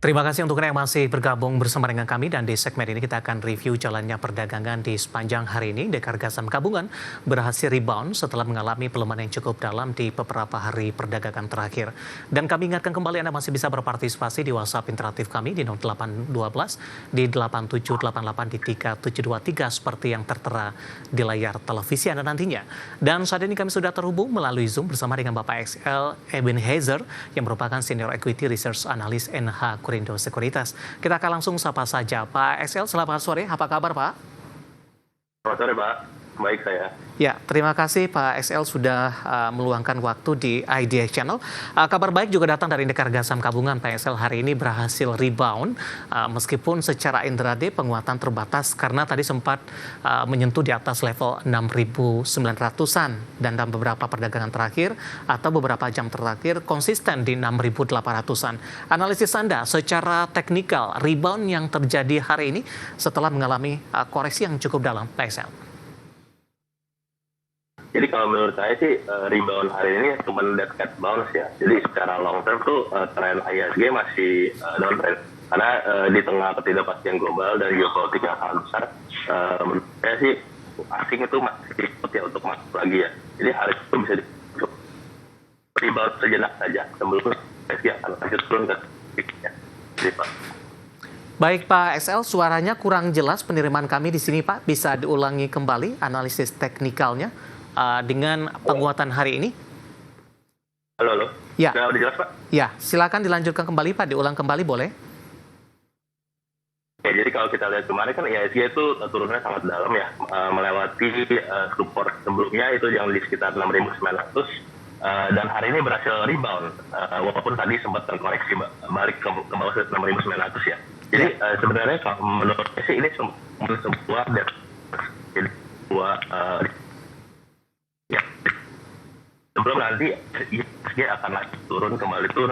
Terima kasih untuk yang masih bergabung bersama dengan kami dan di segmen ini kita akan review jalannya perdagangan di sepanjang hari ini. Dekar Saham Gabungan berhasil rebound setelah mengalami pelemahan yang cukup dalam di beberapa hari perdagangan terakhir. Dan kami ingatkan kembali Anda masih bisa berpartisipasi di WhatsApp interaktif kami di 0812 di 8788 di 3723 seperti yang tertera di layar televisi Anda nantinya. Dan saat ini kami sudah terhubung melalui Zoom bersama dengan Bapak XL Ebenezer yang merupakan Senior Equity Research Analyst NH Kurindo Sekuritas. Kita akan langsung sapa saja Pak XL. Selamat sore, apa kabar Pak? Selamat sore Pak, baik saya. Ya, terima kasih Pak XL sudah meluangkan waktu di IDX Channel. Kabar baik juga datang dari Dekar Saham Gabungan. Pak XL hari ini berhasil rebound meskipun secara intraday penguatan terbatas karena tadi sempat menyentuh di atas level 6.900-an dan dalam beberapa perdagangan terakhir atau beberapa jam terakhir konsisten di 6.800-an. Analisis Anda secara teknikal rebound yang terjadi hari ini setelah mengalami koreksi yang cukup dalam, Pak XL. Jadi kalau menurut saya sih rebound hari ini cuma dead bounce ya. Jadi secara long term tuh tren IHSG masih downtrend. Karena di tengah ketidakpastian global dan geopolitik yang sangat besar, menurut saya sih asing itu masih ikut ya untuk masuk lagi ya. Jadi hari itu bisa rebound sejenak saja sebelum IHSG akan lanjut turun ke peaknya. Jadi Pak. Baik Pak XL, suaranya kurang jelas penerimaan kami di sini Pak. Bisa diulangi kembali analisis teknikalnya dengan penguatan hari ini? Halo. Ya. Sudah jelas Pak? Ya, silakan dilanjutkan kembali Pak, diulang kembali boleh? Ya, jadi kalau kita lihat kemarin kan IHSG itu turunnya sangat dalam ya, melewati support sebelumnya itu yang di sekitar 6.900 dan hari ini berhasil rebound, walaupun tadi sempat terkoreksi balik ke bawah 6.900 ya. Jadi sebenarnya kalau menurut saya sih ini sebuah ya, sebelum nanti IHSG akan turun kembali ke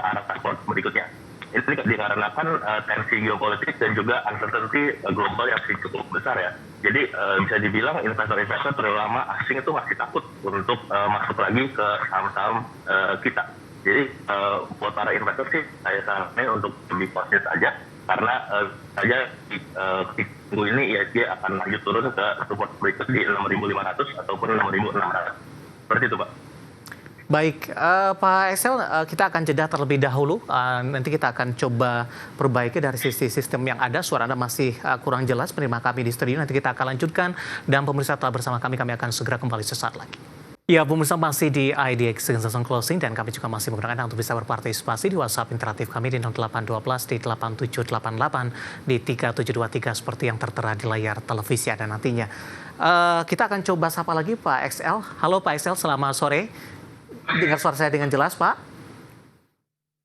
arah support berikutnya. Ini dikarenakan tensi geopolitik dan juga uncertainty global yang cukup besar ya. Jadi bisa dibilang investor-investor terutama asing itu masih takut untuk masuk lagi ke saham-saham kita. Jadi buat para investor sih saya sarankan untuk lebih positif aja karena saja minggu ini IHSG akan lanjut turun ke support berikut di 6.500 ataupun 6.600. Seperti itu Pak. Baik, Pak XL, kita akan jeda terlebih dahulu. Nanti kita akan coba perbaiki dari sisi sistem yang ada. Suara Anda masih kurang jelas, penerima kami di studio. Nanti kita akan lanjutkan dan pemirsa telah bersama kami akan segera kembali sesaat lagi. Ya, pemirsa masih di IDX Session Closing dan kami juga masih menggunakan Anda untuk bisa berpartisipasi di WhatsApp interaktif kami di 0812 di 8788 di 3723 seperti yang tertera di layar televisi Anda nantinya. Kita akan coba sapa lagi Pak XL. Halo Pak XL, selamat sore. Dengar suara saya dengan jelas, Pak?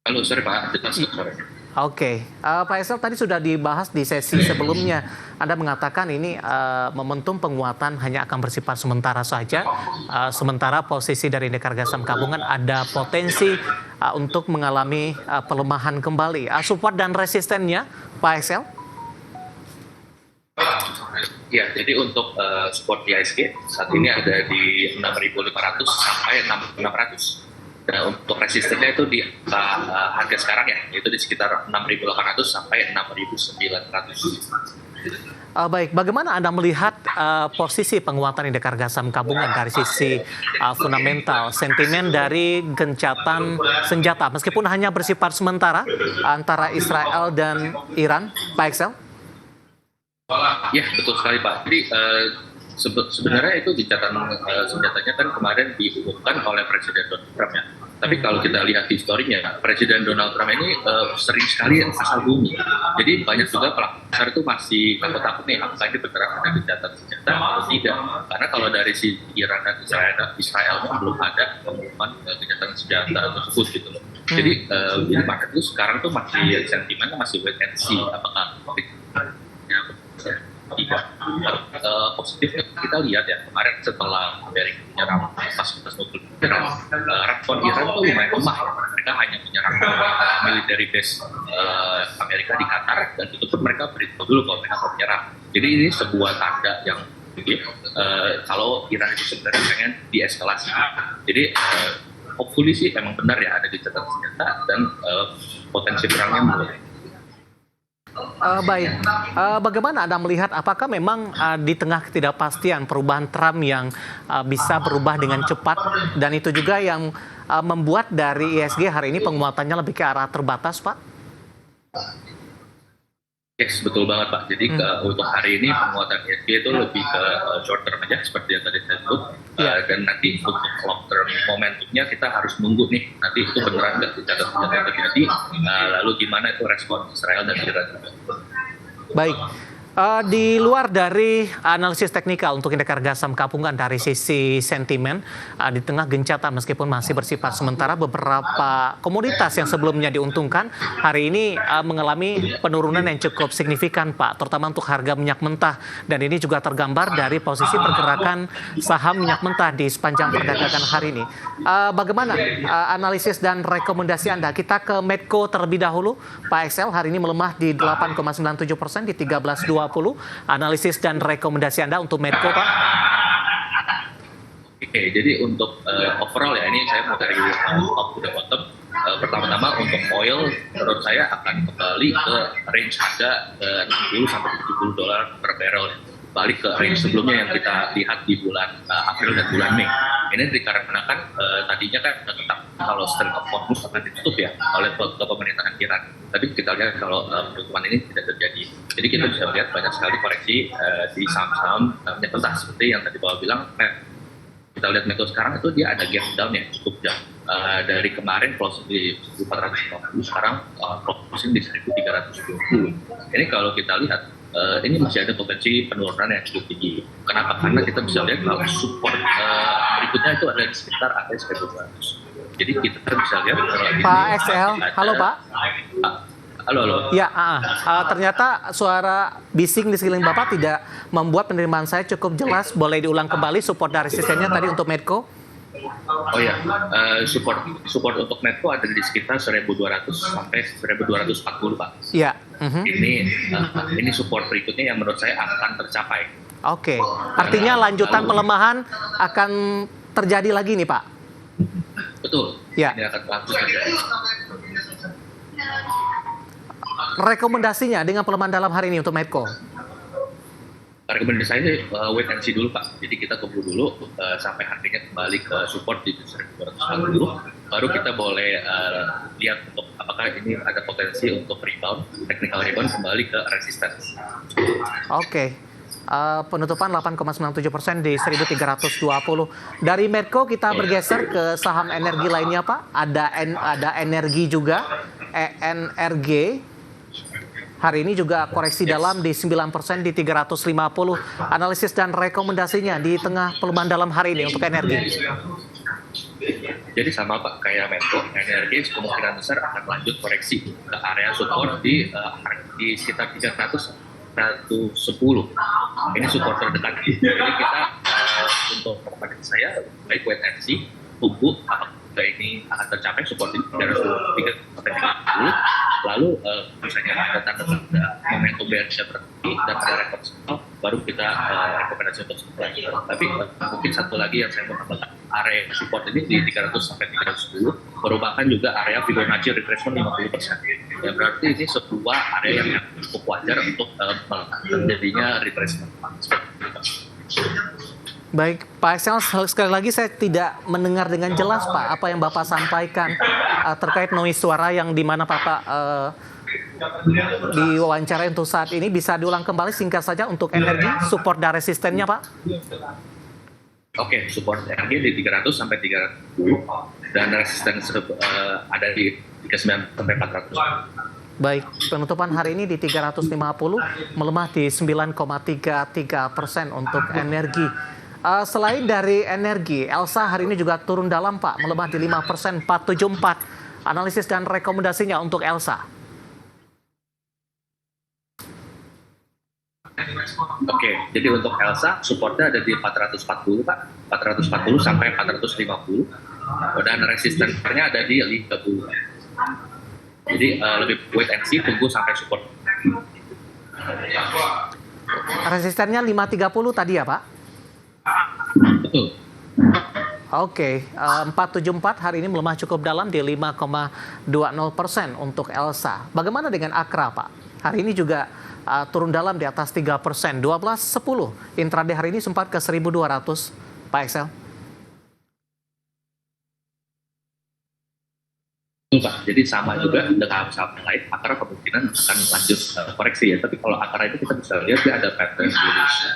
Halo, sore Pak. Jelas sore. Oke, Pak XL tadi sudah dibahas di sesi sebelumnya. Anda mengatakan ini momentum penguatan hanya akan bersifat sementara saja. Sementara posisi dari Dekar Saham Gabungan ada potensi untuk mengalami pelemahan kembali. Support dan resistennya, Pak XL? Ya, jadi untuk support IHSG saat ini ada di 6.500 sampai 6.600. Dan untuk resistennya itu di harga sekarang ya, yaitu di sekitar 6.800 sampai 6.900. Baik, bagaimana Anda melihat posisi penguatan Dekar Saham Gabungan dari sisi fundamental, sentimen dari gencatan senjata, meskipun hanya bersifat sementara antara Israel dan Iran, Pak XL? Ya, betul sekali Pak. Jadi sebenarnya itu gencatan senjatanya kan kemarin diumumkan oleh Presiden Donald Trump ya. Tapi kalau kita lihat historinya, Presiden Donald Trump ini sering sekali asal bunyi. Jadi banyak juga pelaku pasar itu masih takut-takut nih, apakah ini beneran ada gencatan senjata atau tidak. Karena kalau dari si Iran dan Israel belum ada pengumuman gencatan senjata tersebut gitu loh. Jadi ini market itu sekarang tuh masih sentimennya masih wait and see apakah positifnya kita lihat ya kemarin setelah Amerika menyerang fasilitas nuklir respon Iran itu lumayan lemah. Mereka hanya menyerang military base Amerika di Qatar dan itu pun mereka beritahu dulu kalau mereka mau menyerang. Jadi ini sebuah tanda yang kalau Iran itu sebenarnya pengen dieskalasi. Jadi hopefully sih emang benar ya ada gencatan senjata dan potensi perangnya mulai. Baik, bagaimana Anda melihat apakah memang di tengah ketidakpastian perubahan Trump yang bisa berubah dengan cepat dan itu juga yang membuat dari ISG hari ini penguatannya lebih ke arah terbatas, Pak? Yes, betul banget Pak. Jadi untuk hari ini penguatan ISG itu lebih ke short term aja seperti yang tadi saya sebut. Dan nanti untuk long term momentumnya kita harus nunggu nih. Nanti itu beneran nggak terjadi. Lalu gimana itu respon Israel dan Iran juga. Baik. Di luar dari analisis teknikal untuk indeks harga saham gabungan dari sisi sentimen, di tengah gencatan meskipun masih bersifat sementara, beberapa komoditas yang sebelumnya diuntungkan hari ini mengalami penurunan yang cukup signifikan, Pak, terutama untuk harga minyak mentah. Dan ini juga tergambar dari posisi pergerakan saham minyak mentah di sepanjang perdagangan hari ini. Bagaimana analisis dan rekomendasi Anda? Kita ke Medco terlebih dahulu. Pak XL hari ini melemah di 8,97% di 13.20. Analisis dan rekomendasi Anda untuk Medco, Pak? Oke, jadi untuk overall ya, ini saya mau dari top to the bottom. Pertama-tama untuk oil, menurut saya akan kembali ke range harga $60 sampai $70 per barrel. Balik ke range sebelumnya yang kita lihat di bulan April dan bulan Mei. Ini dikarenakan tadinya kan tetap kalau Strait of Hormuz akan ditutup ya oleh pemerintahan Iran. Tapi kita lihat kalau penutupan ini tidak terjadi. Jadi kita bisa lihat banyak sekali koreksi di saham-saham minyak mentah seperti yang tadi Bapak bilang. Kita lihat Medco sekarang itu dia ada gap down yang cukup jauh. Dari kemarin closing di 1.450, sekarang closing di 1.320. Ini kalau kita lihat ini masih ada potensi penurunan yang cukup tinggi. Kenapa? Karena kita bisa lihat kalau support berikutnya itu ada di sekitar ATS 1.200. Jadi kita bisa lihat Pak XL, halo Pak. Halo. Ya, ternyata suara bising di sekeliling Bapak tidak membuat penerimaan saya cukup jelas. Boleh diulang kembali support dan resistennya tadi untuk Medco? Oh ya, support untuk Medco ada di sekitar 1.200 sampai 1.240 Pak. Iya. Ini support berikutnya yang menurut saya akan tercapai. Oke, artinya lanjutan pelemahan akan terjadi lagi nih Pak? Betul, ya. Ini akan lanjut terjadi. Rekomendasinya dengan pelemahan dalam hari ini untuk Medco? Rekomendasi saya wait and see dulu Pak. Jadi kita tunggu dulu sampai harganya kembali ke support di 1.240. Baru kita boleh lihat untuk apakah ini ada potensi untuk rebound, technical rebound kembali ke resistance. Oke. Penutupan 8,97% di 1.320. Dari Medco kita bergeser ke saham energi lainnya Pak. Ada energi juga, ENRG. Hari ini juga koreksi dalam di 9% di 350. Analisis dan rekomendasinya di tengah pelemahan dalam hari ini untuk energi. Jadi sama Pak, kayak Medco, energi kemungkinan besar akan lanjut koreksi ke area support di sekitar 110. Ini support terdekat. Jadi kita untuk rekomendasi saya baik wait and see, tunggu apakah ini akan tercapai support di 330. Lalu misalnya ada tanda-tanda momentum bearish berhenti dan ada rekor small, baru kita rekomendasi untuk supply. Tapi mungkin satu lagi yang saya mau tambahkan, area support ini di 300 sampai 310 merupakan juga area Fibonacci retracement 50%. Ya, berarti ini sebuah area yang cukup wajar untuk terjadinya retracement. Baik, Pak XL, sekali lagi saya tidak mendengar dengan jelas Pak apa yang Bapak sampaikan terkait noise suara yang di mana Bapak diwawancara untuk saat ini. Bisa diulang kembali singkat saja untuk energi, support dan resistennya Pak? Oke, support energi di 300 sampai 310 dan resisten ada di 39 sampai 400. Baik, penutupan hari ini di 350, melemah di 9,33% untuk energi. Selain dari energi, Elsa hari ini juga turun dalam Pak, melemah di 5%, 474. Analisis dan rekomendasinya untuk Elsa. Oke, jadi untuk Elsa supportnya ada di 440 Pak, 440 sampai 450, dan resistennya ada di 50. Jadi lebih wait and see, tunggu sampai support. Resistennya 530 tadi ya Pak? Betul. Oke, 474 hari ini melemah cukup dalam di 5,20% untuk Elsa. Bagaimana dengan Akra, Pak? Hari ini juga turun dalam di atas 3%, 12,10. Intraday hari ini sempat ke 1.200, Pak Excel. Betul, Pak. Jadi sama juga dengan saham yang lain, Akra kemungkinan akan lanjut koreksi ya. Tapi kalau Akra itu kita bisa lihat dia ada pattern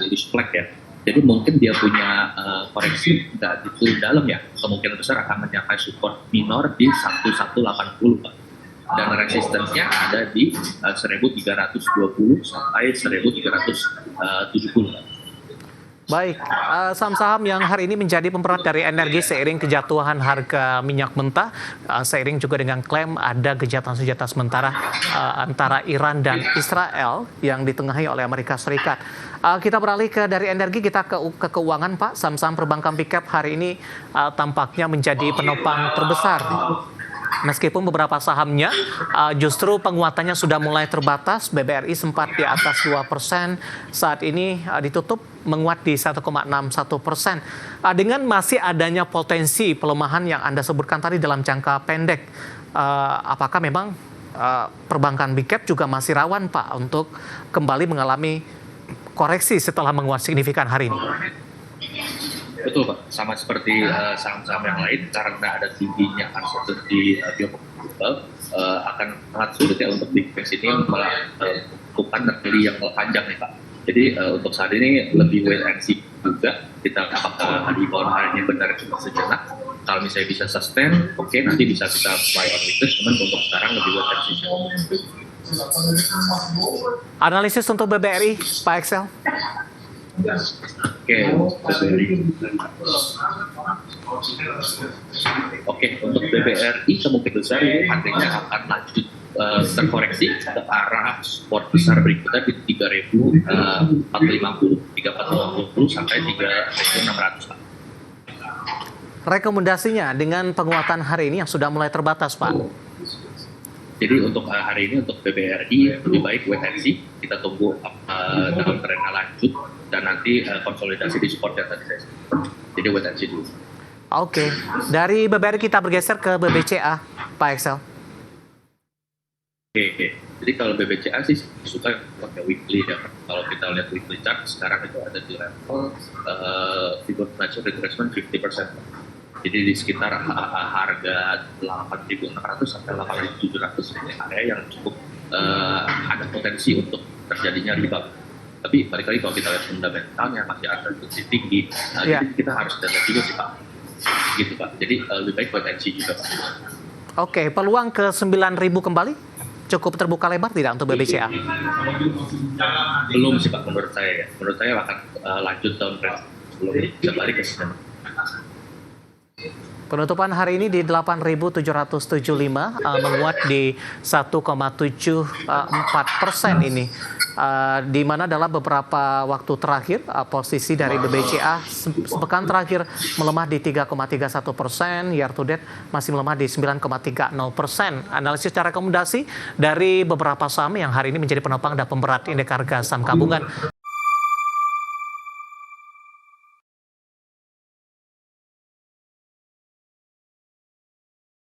bullish flag ya. Jadi mungkin dia punya koreksi nggak gitu dalam ya. Kemungkinan besar akan mencapai support minor di 1180, Pak. Dan resistennya ada di 1320 sampai 1370. Baik, saham-saham yang hari ini menjadi pemberat dari energi seiring kejatuhan harga minyak mentah, seiring juga dengan klaim ada gencatan senjata sementara antara Iran dan Israel yang ditengahi oleh Amerika Serikat. Kita beralih dari energi, kita ke keuangan, Pak. Saham-saham perbankan big cap hari ini tampaknya menjadi penopang terbesar. Meskipun beberapa sahamnya justru penguatannya sudah mulai terbatas, BBRI sempat di atas 2%, saat ini ditutup menguat di 1,61%. Dengan masih adanya potensi pelemahan yang Anda sebutkan tadi dalam jangka pendek, apakah memang perbankan big cap juga masih rawan, Pak, untuk kembali mengalami koreksi setelah menguat signifikan hari ini? Betul, Pak. Sama seperti saham-saham yang lain, karena ada tingginya uncertainty global, akan sangat sulit ya untuk big banks ini melakukan rally yang panjang nih, Pak. Jadi untuk saat ini lebih wait and see juga. Kita apakah di bawah hari ini benar cuma sejenak. Kalau misalnya bisa sustain, oke, nanti bisa kita buy on weakness. Cuman untuk sekarang lebih wait and see. Analisis untuk BBRI, Pak Excel? Oke, untuk BBRI kemungkinan besar ini harganya akan lanjut terkoreksi ke arah support besar berikutnya di 3.450 sampai 3.600. Rekomendasinya dengan penguatan hari ini yang sudah mulai terbatas, Pak? Jadi untuk hari ini untuk BBRI lebih baik wait and see, kita tunggu dalam trennya lanjut dan nanti konsolidasi di support yang tadi saya sebutkan. Jadi wait and see dulu. Oke, dari BBRI kita bergeser ke BBCA, Pak Excel. Oke. Jadi kalau BBCA sih suka pakai weekly ya. Kalau kita lihat weekly chart sekarang itu ada di level Fibonacci retracement 50%. Jadi di sekitar harga 8.600 sampai 8.700 ini area yang cukup ada potensi untuk terjadinya rebound. Tapi balik lagi kalau kita lihat fundamentalnya masih ada tinggi, jadi kita harus lihat juga sih, Pak. Gitu, Pak. Jadi lebih baik potensi juga, Pak. Oke, peluang ke 9.000 kembali cukup terbuka lebar tidak untuk BBCA? Belum sih, Pak, menurut saya ya. Menurut saya akan lanjut downtrend sebelum bisa balik ke 9. Penutupan hari ini di 8.775, menguat di 1,74% ini. Di mana dalam beberapa waktu terakhir, posisi dari BBCA sepekan terakhir melemah di 3,31%, year to date masih melemah di 9,30%. Analisis secara rekomendasi dari beberapa saham yang hari ini menjadi penopang dan pemberat indeks harga saham gabungan.